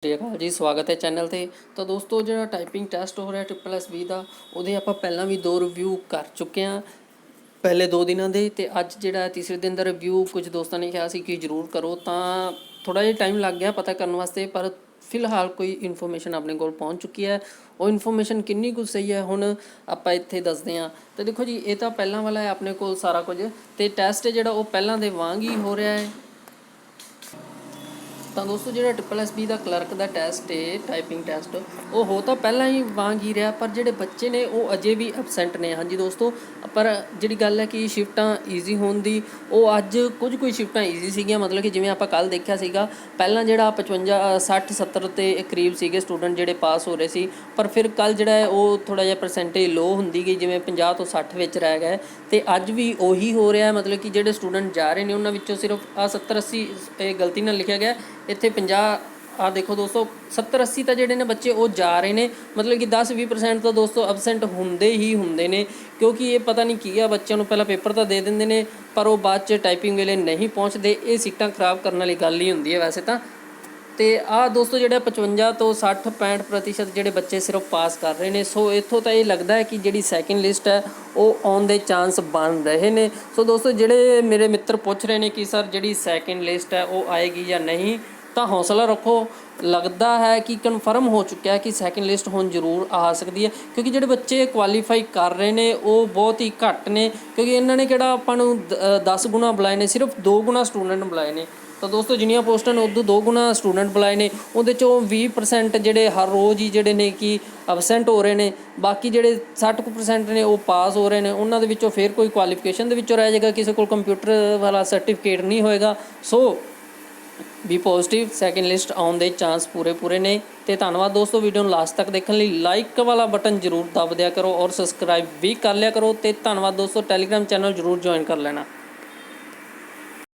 ਸਤਿ ਸ਼੍ਰੀ ਅਕਾਲ ਜੀ, ਸਵਾਗਤ ਹੈ ਚੈਨਲ 'ਤੇ। ਤਾਂ ਦੋਸਤੋ, ਜਿਹੜਾ ਟਾਈਪਿੰਗ ਟੈਸਟ ਹੋ ਰਿਹਾ SSSB ਦਾ, ਉਹਦੇ ਆਪਾਂ ਪਹਿਲਾਂ ਵੀ 2 ਰਿਵਿਊ ਕਰ ਚੁੱਕੇ ਹਾਂ ਪਹਿਲੇ 2 ਦਿਨਾਂ ਦੇ। ਅਤੇ ਅੱਜ ਜਿਹੜਾ ਤੀਸਰੇ ਦਿਨ ਦਾ ਰਿਵਿਊ, ਕੁਝ ਦੋਸਤਾਂ ਨੇ ਕਿਹਾ ਸੀ ਕਿ ਜ਼ਰੂਰ ਕਰੋ, ਤਾਂ ਥੋੜ੍ਹਾ ਜਿਹਾ ਟਾਈਮ ਲੱਗ ਗਿਆ ਪਤਾ ਕਰਨ ਵਾਸਤੇ, ਪਰ ਫਿਲਹਾਲ ਕੋਈ ਇਨਫੋਰਮੇਸ਼ਨ ਆਪਣੇ ਕੋਲ ਪਹੁੰਚ ਚੁੱਕੀ ਹੈ। ਉਹ ਇਨਫੋਰਮੇਸ਼ਨ ਕਿੰਨੀ ਕੁ ਸਹੀ ਹੈ ਹੁਣ ਆਪਾਂ ਇੱਥੇ ਦੱਸਦੇ ਹਾਂ। ਤਾਂ ਦੇਖੋ ਜੀ, ਇਹ ਤਾਂ ਪਹਿਲਾਂ ਵਾਲਾ ਹੈ ਆਪਣੇ ਕੋਲ ਸਾਰਾ ਕੁਝ, ਅਤੇ ਟੈਸਟ ਜਿਹੜਾ ਉਹ ਪਹਿਲਾਂ ਦੇ ਵਾਂਗ ਹੀ ਹੋ ਰਿਹਾ ਹੈ। ਤਾਂ ਦੋਸਤੋ, ਜਿਹੜਾ SSSB ਦਾ ਕਲਰਕ ਦਾ ਟੈਸਟ ਹੈ, ਟਾਈਪਿੰਗ ਟੈਸਟ, ਉਹ ਹੋ ਤਾਂ ਪਹਿਲਾਂ ਹੀ ਵਾਂਗ ਹੀ ਰਿਹਾ, ਪਰ ਜਿਹੜੇ ਬੱਚੇ ਨੇ ਉਹ ਅਜੇ ਵੀ ਐਬਸੈਂਟ ਨੇ। ਹਾਂਜੀ ਦੋਸਤੋ, ਪਰ ਜਿਹੜੀ ਗੱਲ ਹੈ ਕਿ ਸ਼ਿਫਟਾਂ ਈਜ਼ੀ ਹੋਣ ਦੀ, ਉਹ ਅੱਜ ਕੁਝ ਸ਼ਿਫਟਾਂ ਈਜ਼ੀ ਸੀਗੀਆਂ। ਮਤਲਬ ਕਿ ਜਿਵੇਂ ਆਪਾਂ ਕੱਲ੍ਹ ਦੇਖਿਆ ਸੀਗਾ, ਪਹਿਲਾਂ ਜਿਹੜਾ 55 60 70 ਦੇ ਕਰੀਬ ਸੀਗੇ ਸਟੂਡੈਂਟ ਜਿਹੜੇ ਪਾਸ ਹੋ ਰਹੇ ਸੀ, ਪਰ ਫਿਰ ਕੱਲ੍ਹ ਜਿਹੜਾ ਹੈ ਉਹ ਥੋੜ੍ਹਾ ਜਿਹਾ ਪਰਸੈਂਟੇਜ ਲੋ ਹੁੰਦੀ ਗਈ, ਜਿਵੇਂ 50 ਤੋਂ 60 ਵਿੱਚ ਰਹਿ ਗਏ। ਅਤੇ ਅੱਜ ਵੀ ਉਹੀ ਹੋ ਰਿਹਾ, ਮਤਲਬ ਕਿ ਜਿਹੜੇ ਸਟੂਡੈਂਟ ਜਾ ਰਹੇ ਨੇ ਉਹਨਾਂ ਵਿੱਚੋਂ ਸਿਰਫ 70 80, ਇਹ ਗਲਤੀ ਨਾਲ ਲਿਖਿਆ ਗਿਆ ਇੱਥੇ 50। ਆਹ ਦੇਖੋ ਦੋਸਤੋ, 70 80 ਤਾਂ ਜਿਹੜੇ ਨੇ ਬੱਚੇ ਉਹ ਜਾ ਰਹੇ ਨੇ, ਮਤਲਬ ਕਿ 10 20% ਤਾਂ ਦੋਸਤੋ ਐਬਸੈਂਟ ਹੁੰਦੇ ਹੀ ਹੁੰਦੇ ਨੇ। ਕਿਉਂਕਿ ਇਹ ਪਤਾ ਨਹੀਂ ਕੀ ਆ, ਬੱਚਿਆਂ ਨੂੰ ਪਹਿਲਾਂ ਪੇਪਰ ਤਾਂ ਦੇ ਦਿੰਦੇ ਨੇ, ਪਰ ਉਹ ਬਾਅਦ 'ਚ ਟਾਈਪਿੰਗ ਵੇਲੇ ਨਹੀਂ ਪਹੁੰਚਦੇ। ਇਹ ਸੀਟਾਂ ਖਰਾਬ ਕਰਨ ਵਾਲੀ ਗੱਲ ਹੀ ਹੁੰਦੀ ਹੈ ਵੈਸੇ ਤਾਂ। ਅਤੇ ਆਹ ਦੋਸਤੋ, ਜਿਹੜਾ 55 ਤੋਂ 60 65% ਜਿਹੜੇ ਬੱਚੇ ਸਿਰਫ ਪਾਸ ਕਰ ਰਹੇ ਨੇ। ਸੋ ਇੱਥੋਂ ਤਾਂ ਇਹ ਲੱਗਦਾ ਹੈ ਕਿ ਜਿਹੜੀ ਸੈਕਿੰਡ ਲਿਸਟ ਹੈ ਉਹ ਆਉਣ ਦੇ ਚਾਂਸ ਬਣ ਰਹੇ ਨੇ। ਸੋ ਦੋਸਤੋ, ਜਿਹੜੇ ਮੇਰੇ ਮਿੱਤਰ ਪੁੱਛ ਰਹੇ ਨੇ ਕਿ ਸਰ ਜਿਹੜੀ ਸੈਕਿੰਡ ਲਿਸਟ ਹੈ ਉਹ ਆਏਗੀ ਜਾਂ ਨਹੀਂ, ਤਾਂ ਹੌਸਲਾ ਰੱਖੋ। ਲੱਗਦਾ ਹੈ ਕਿ ਕਨਫਰਮ ਹੋ ਚੁੱਕਿਆ ਕਿ ਸੈਕਿੰਡ ਲਿਸਟ ਹੁਣ ਜ਼ਰੂਰ ਆ ਸਕਦੀ ਹੈ, ਕਿਉਂਕਿ ਜਿਹੜੇ ਬੱਚੇ ਕੁਆਲੀਫਾਈ ਕਰ ਰਹੇ ਨੇ ਉਹ ਬਹੁਤ ਹੀ ਘੱਟ ਨੇ। ਕਿਉਂਕਿ ਇਹਨਾਂ ਨੇ ਕਿਹੜਾ ਆਪਾਂ ਨੂੰ 10 ਗੁਣਾ ਬੁਲਾਏ ਨੇ, ਸਿਰਫ 2 ਗੁਣਾ ਸਟੂਡੈਂਟ ਬੁਲਾਏ ਨੇ। ਤਾਂ ਦੋਸਤੋ, ਜਿੰਨੀਆਂ ਪੋਸਟਾਂ ਨੇ ਉਦੋਂ 2 ਗੁਣਾ ਸਟੂਡੈਂਟ ਬੁਲਾਏ ਨੇ। ਉਹਦੇ 'ਚੋਂ 20% ਜਿਹੜੇ ਹਰ ਰੋਜ਼ ਹੀ ਜਿਹੜੇ ਨੇ ਕਿ ਐਬਸੈਂਟ ਹੋ ਰਹੇ ਨੇ, ਬਾਕੀ ਜਿਹੜੇ 60% ਨੇ ਉਹ ਪਾਸ ਹੋ ਰਹੇ ਨੇ। ਉਹਨਾਂ ਦੇ ਵਿੱਚੋਂ ਫਿਰ ਕੋਈ ਕੁਆਲੀਫਿਕੇਸ਼ਨ ਦੇ ਵਿੱਚੋਂ ਰਹਿ ਜਾਏਗਾ, ਕਿਸੇ ਕੋਲ ਕੰਪਿਊਟਰ ਵਾਲਾ ਸਰਟੀਫਿਕੇਟ ਨਹੀਂ ਹੋਏਗਾ। ਸੋ ਵੀ ਪੋਜ਼ੀਟਿਵ, ਸੈਕਿੰਡ ਲਿਸਟ ਆਉਣ ਦੇ ਚਾਂਸ ਪੂਰੇ ਨੇ। ਅਤੇ ਧੰਨਵਾਦ ਦੋਸਤੋ, ਵੀਡੀਓ ਨੂੰ ਲਾਸਟ ਤੱਕ ਦੇਖਣ ਲਈ। ਲਾਈਕ ਵਾਲਾ ਬਟਨ ਜ਼ਰੂਰ ਦਬ ਦਿਆ ਕਰੋ ਔਰ ਸਬਸਕ੍ਰਾਈਬ ਵੀ ਕਰ ਲਿਆ ਕਰੋ। ਅਤੇ ਧੰਨਵਾਦ ਦੋਸਤੋ, ਟੈਲੀਗ੍ਰਾਮ ਚੈਨਲ ਜ਼ਰੂਰ ਜੁਆਇਨ ਕਰ ਲੈਣਾ।